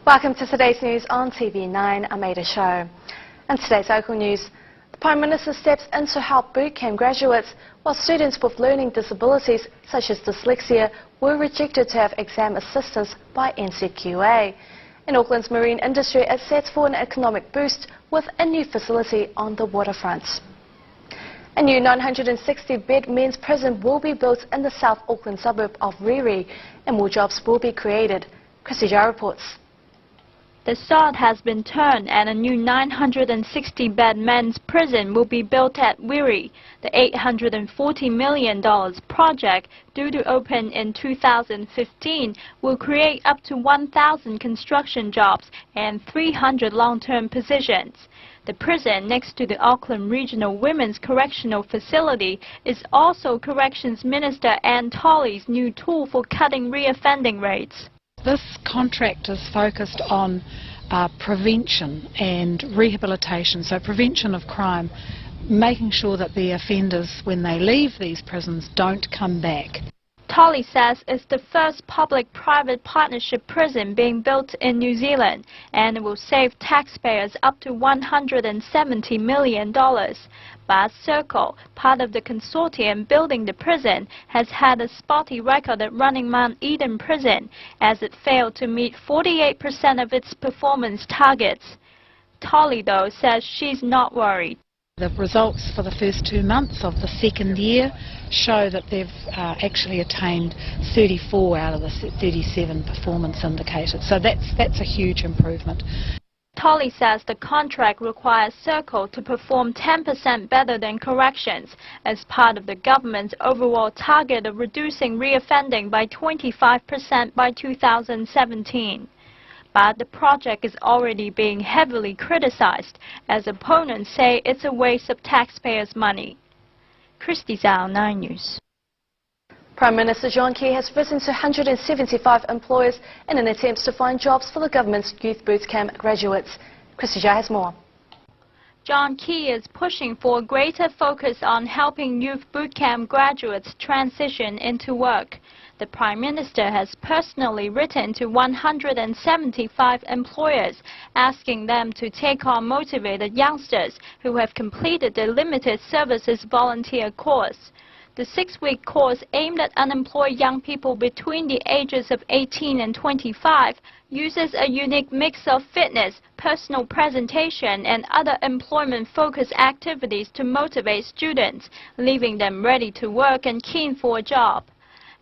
Welcome to today's news on TV9. I'm Ada Show. And today's local news. The Prime Minister steps in to help bootcamp graduates, while students with learning disabilities such as dyslexia were rejected to have exam assistance by NZQA. In Auckland's marine industry, it sets for an economic boost with a new facility on the waterfront. A new 960-bed men's prison will be built in the South Auckland suburb of Riri, and more jobs will be created. Christy Jai reports. The sod has been turned and a new 960-bed men's prison will be built at Wiri. The $840 million project, due to open in 2015, will create up to 1,000 construction jobs and 300 long-term positions. The prison next to the Auckland Regional Women's Correctional Facility is also Corrections Minister Anne Tolley's new tool for cutting reoffending rates. This contract is focused on prevention and rehabilitation, so prevention of crime, making sure that the offenders, when they leave these prisons, don't come back. Tolley says it's the first public-private partnership prison being built in New Zealand, and it will save taxpayers up to $170 million. But Circle, part of the consortium building the prison, has had a spotty record at running Mount Eden Prison, as it failed to meet 48% of its performance targets. Tolley, though, says she's not worried. The results for the first 2 months of the second year show that they've actually attained 34 out of the 37 performance indicators. So that's a huge improvement. Tolley says the contract requires Circle to perform 10% better than corrections as part of the government's overall target of reducing reoffending by 25% by 2017. But the project is already being heavily criticized, as opponents say it's a waste of taxpayers' money. Christy Zhao, 9 News. Prime Minister John Key has written to 175 employers in an attempt to find jobs for the government's youth bootcamp graduates. Christy Jai has more. John Key is pushing for a greater focus on helping youth bootcamp graduates transition into work. The Prime Minister has personally written to 175 employers, asking them to take on motivated youngsters who have completed the Limited Services Volunteer course. The 6-week course, aimed at unemployed young people between the ages of 18 and 25, uses a unique mix of fitness, personal presentation, and other employment-focused activities to motivate students, leaving them ready to work and keen for a job.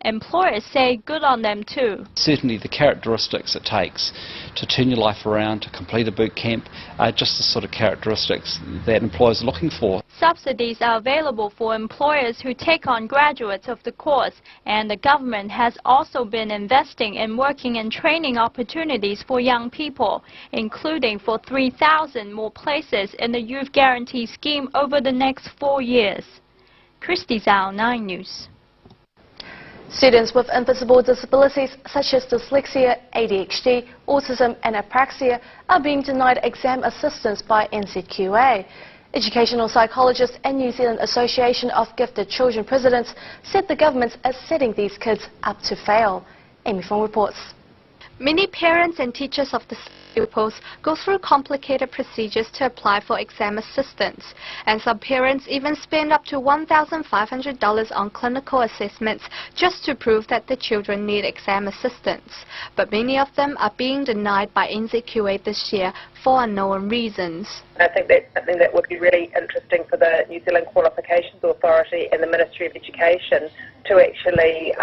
Employers say good on them too. Certainly the characteristics it takes to turn your life around, to complete a boot camp, are just the sort of characteristics that employers are looking for. Subsidies are available for employers who take on graduates of the course, and the government has also been investing in working and training opportunities for young people, including for 3,000 more places in the Youth Guarantee Scheme over the next 4 years. Christy Zhao, 9 News. Students with invisible disabilities such as dyslexia, ADHD, autism and apraxia are being denied exam assistance by NZQA. Educational psychologists and New Zealand Association of Gifted Children presidents said the government is setting these kids up to fail. Amy Fong reports. Many parents and teachers of the pupils go through complicated procedures to apply for exam assistance, and some parents even spend up to $1,500 on clinical assessments just to prove that the children need exam assistance. But many of them are being denied by NZQA this year for unknown reasons. I think that's something that would be really interesting for the New Zealand Qualifications Authority and the Ministry of Education to actually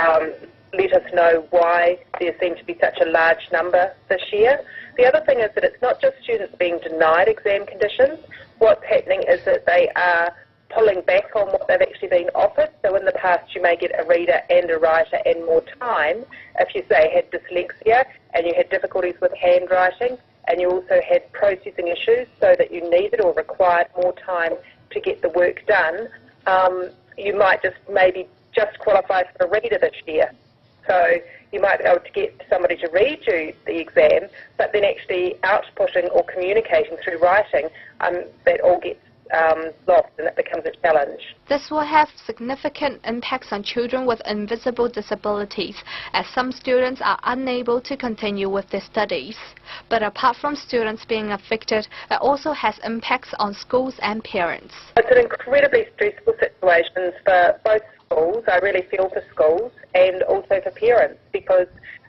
let us know why there seemed to be such a large number this year. The other thing is that it's not just students being denied exam conditions. What's happening is that they are pulling back on what they've actually been offered. So in the past you may get a reader and a writer and more time if you say had dyslexia and you had difficulties with handwriting and you also had processing issues so that you needed or required more time to get the work done. You might maybe just qualify for a reader this year. So you might be able to get somebody to read you the exam, but then actually outputting or communicating through writing, that all gets lost and it becomes a challenge. This will have significant impacts on children with invisible disabilities, as some students are unable to continue with their studies. But apart from students being affected, it also has impacts on schools and parents. It's an incredibly stressful situation for both schools. I really feel for schools and also for parents, because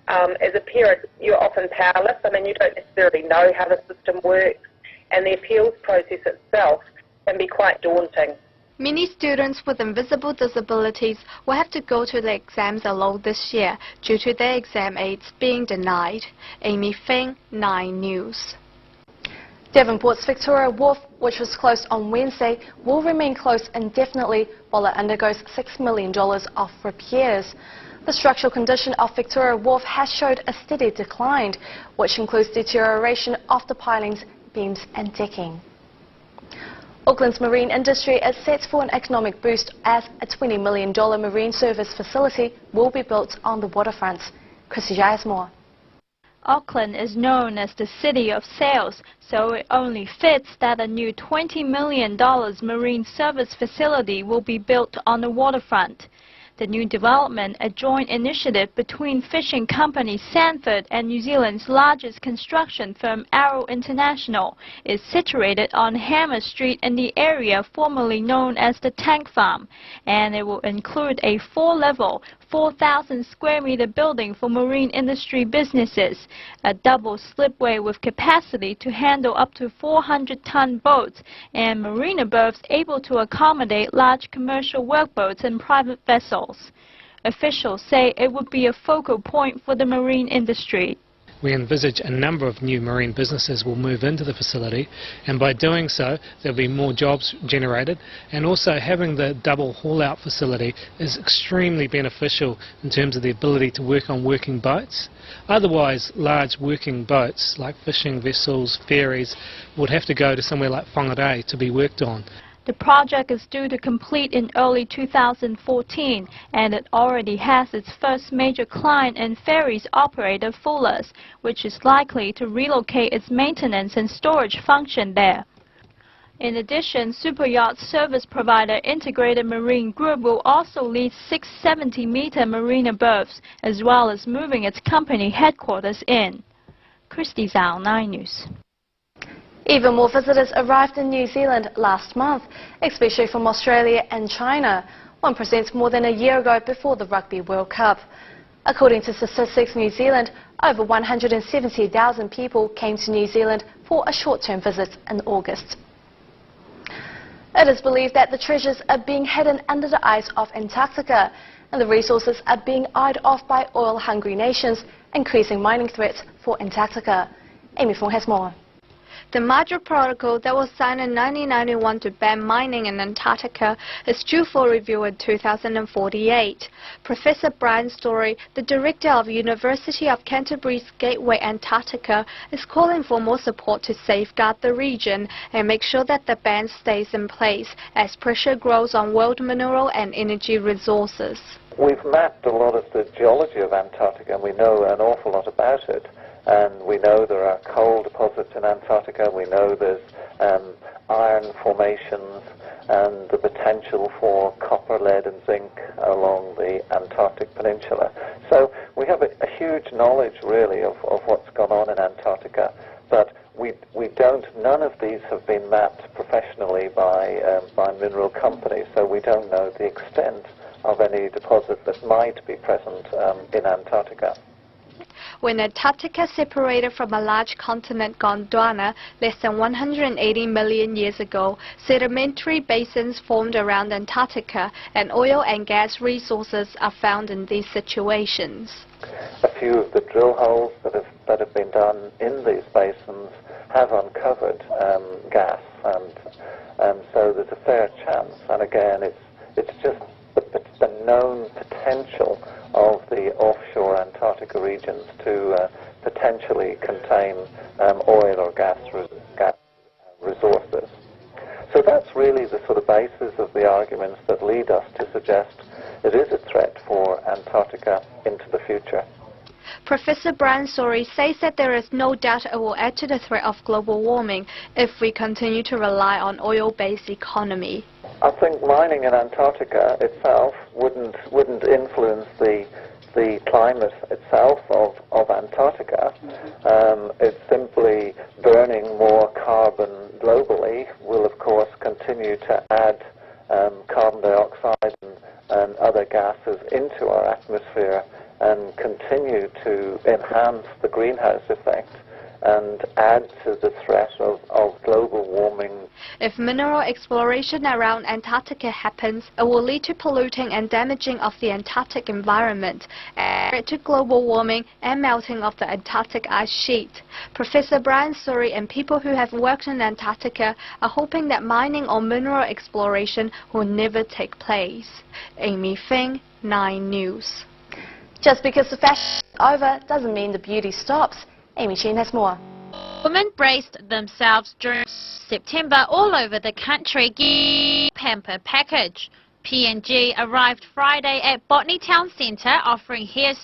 as a parent you're often powerless. I mean, you don't necessarily know how the system works, and the appeals process itself can be quite daunting. Many students with invisible disabilities will have to go to the exams alone this year due to their exam aids being denied. Amy Feng, 9 News. Devonport's Victoria Wharf, which was closed on Wednesday, will remain closed indefinitely while it undergoes $6 million of repairs. The structural condition of Victoria Wharf has showed a steady decline, which includes deterioration of the pilings, beams and decking. Auckland's marine industry is set for an economic boost as a $20 million marine service facility will be built on the waterfront. Chrissy Jai has more. Auckland is known as the city of sails, so it only fits that a new $20 million marine service facility will be built on the waterfront. The new development, a joint initiative between fishing company Sanford and New Zealand's largest construction firm Arrow International, is situated on Hammer Street in the area formerly known as the Tank Farm, and it will include a 4-level, 4,000 square meter building for marine industry businesses, a double slipway with capacity to handle up to 400-ton boats, and marina berths able to accommodate large commercial workboats and private vessels. Officials say it would be a focal point for the marine industry. We envisage a number of new marine businesses will move into the facility, and by doing so there will be more jobs generated, and also having the double haul-out facility is extremely beneficial in terms of the ability to work on working boats. Otherwise, large working boats like fishing vessels, ferries, would have to go to somewhere like Whangarei to be worked on. The project is due to complete in early 2014, and it already has its first major client in ferries operator Fuller's, which is likely to relocate its maintenance and storage function there. In addition, superyacht service provider Integrated Marine Group will also lease 6 70-meter marina berths, as well as moving its company headquarters in. Christy Zhao, 9 News. Even more visitors arrived in New Zealand last month, especially from Australia and China, 1% more than a year ago before the Rugby World Cup. According to Statistics New Zealand, over 170,000 people came to New Zealand for a short-term visit in August. It is believed that the treasures are being hidden under the ice of Antarctica, and the resources are being eyed off by oil-hungry nations, increasing mining threats for Antarctica. Amy Fong has more. The Madrid Protocol that was signed in 1991 to ban mining in Antarctica is due for review in 2048. Professor Brian Story, the director of University of Canterbury's Gateway Antarctica, is calling for more support to safeguard the region and make sure that the ban stays in place as pressure grows on world mineral and energy resources. We've mapped a lot of the geology of Antarctica, and we know an awful lot about it. And we know there are coal deposits in Antarctica, we know there's iron formations and the potential for copper, lead and zinc along the Antarctic Peninsula. So we have a huge knowledge really of what's gone on in Antarctica, but none of these have been mapped professionally by mineral companies, so we don't know the extent of any deposit that might be present in Antarctica. When Antarctica separated from a large continent, Gondwana, less than 180 million years ago, sedimentary basins formed around Antarctica, and oil and gas resources are found in these situations. A few of the drill holes that have been done in these basins have uncovered gas, and so there's a fair chance. And again, it's just the known potential of the offshore Antarctica regions to potentially contain oil or gas resources. So that's really the sort of basis of the arguments that lead us to suggest it is a threat for Antarctica into the future. Professor Brian Sorey says that there is no doubt it will add to the threat of global warming if we continue to rely on oil-based economy. I think mining in Antarctica itself wouldn't influence the climate itself of Antarctica. It's simply burning more carbon globally will of course continue to add carbon dioxide and other gases into our atmosphere and continue to enhance the greenhouse effect and add to the threat of global warming. If mineral exploration around Antarctica happens, it will lead to polluting and damaging of the Antarctic environment, and to global warming and melting of the Antarctic ice sheet. Professor Brian Sorey and people who have worked in Antarctica are hoping that mining or mineral exploration will never take place. Amy Feng, 9 News. Just because the fashion is over doesn't mean the beauty stops. Amy Chen has more. Women braced themselves during September all over the country. Pamper package. P&G arrived Friday at Botany Town Centre offering hair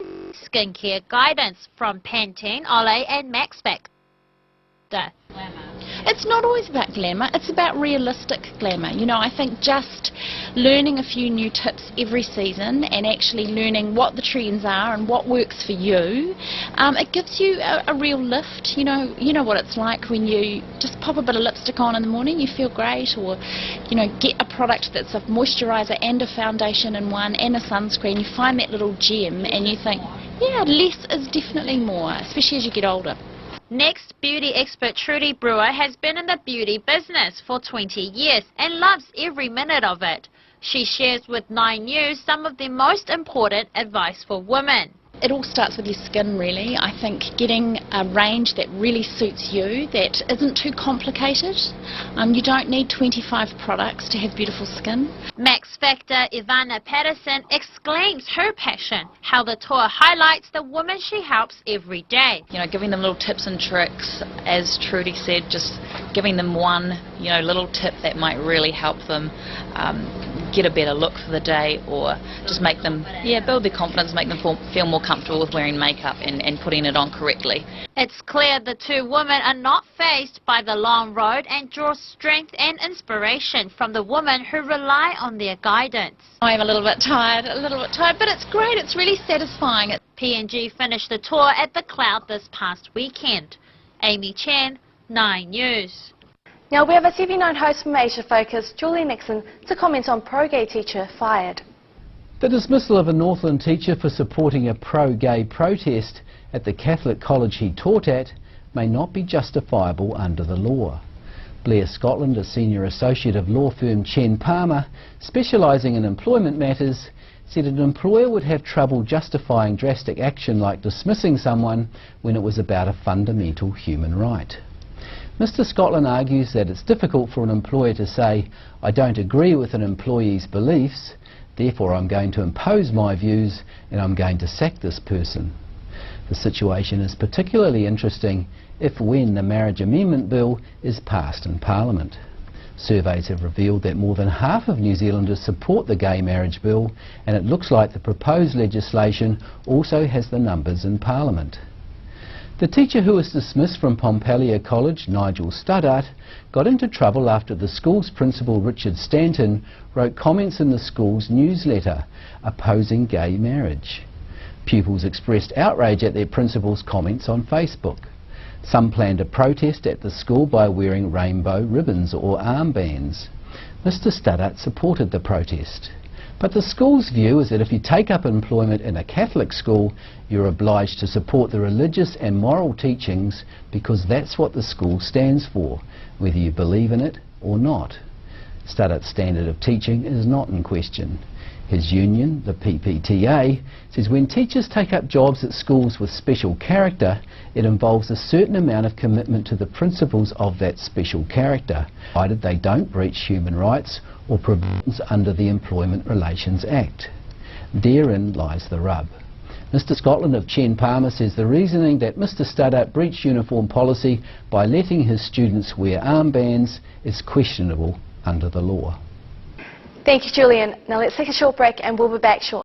skincare guidance from Pantene, Olay and Max Factor. It's not always about glamour, it's about realistic glamour. You know, I think just learning a few new tips every season and actually learning what the trends are and what works for you, it gives you a real lift. You know what it's like when you just pop a bit of lipstick on in the morning, you feel great, or you know, get a product that's a moisturiser and a foundation in one and a sunscreen. You find that little gem and you think, yeah, less is definitely more, especially as you get older. Next, beauty expert Trudy Brewer has been in the beauty business for 20 years and loves every minute of it. She shares with 9 News some of the most important advice for women. It all starts with your skin, really. I think getting a range that really suits you, that isn't too complicated. You don't need 25 products to have beautiful skin. Max Factor Ivana Patterson exclaims her passion, how the tour highlights the women she helps every day. You know, giving them little tips and tricks, as Trudy said, just giving them one, you know, little tip that might really help them get a better look for the day, or just make them, build their confidence, make them feel more comfortable with wearing makeup and putting it on correctly. It's clear the two women are not faced by the long road and draw strength and inspiration from the women who rely on their guidance. I'm a little bit tired, but it's great, it's really satisfying. P&G finished the tour at the Cloud this past weekend. Amy Chen, 9 News. Now we have a TV9 host from Asia Focus, Julie Nixon, to comment on pro-gay teacher fired. The dismissal of a Northland teacher for supporting a pro-gay protest at the Catholic college he taught at may not be justifiable under the law. Blair Scotland, a senior associate of law firm Chen Palmer, specialising in employment matters, said an employer would have trouble justifying drastic action like dismissing someone when it was about a fundamental human right. Mr. Scotland argues that it's difficult for an employer to say, I don't agree with an employee's beliefs, therefore I'm going to impose my views and I'm going to sack this person. The situation is particularly interesting if when the Marriage Amendment Bill is passed in Parliament. Surveys have revealed that more than half of New Zealanders support the gay marriage bill, and it looks like the proposed legislation also has the numbers in Parliament. The teacher who was dismissed from Pompallier College, Nigel Studdart, got into trouble after the school's principal, Richard Stanton, wrote comments in the school's newsletter opposing gay marriage. Pupils expressed outrage at their principal's comments on Facebook. Some planned a protest at the school by wearing rainbow ribbons or armbands. Mr. Studdart supported the protest. But the school's view is that if you take up employment in a Catholic school, you're obliged to support the religious and moral teachings because that's what the school stands for, whether you believe in it or not. Studdart's standard of teaching is not in question. His union, the PPTA, says when teachers take up jobs at schools with special character, it involves a certain amount of commitment to the principles of that special character, provided they don't breach human rights or provisions under the Employment Relations Act. Therein lies the rub. Mr. Scotland of Chen Palmer says the reasoning that Mr. Studdart breached uniform policy by letting his students wear armbands is questionable under the law. Thank you, Julian. Now let's take a short break and we'll be back shortly.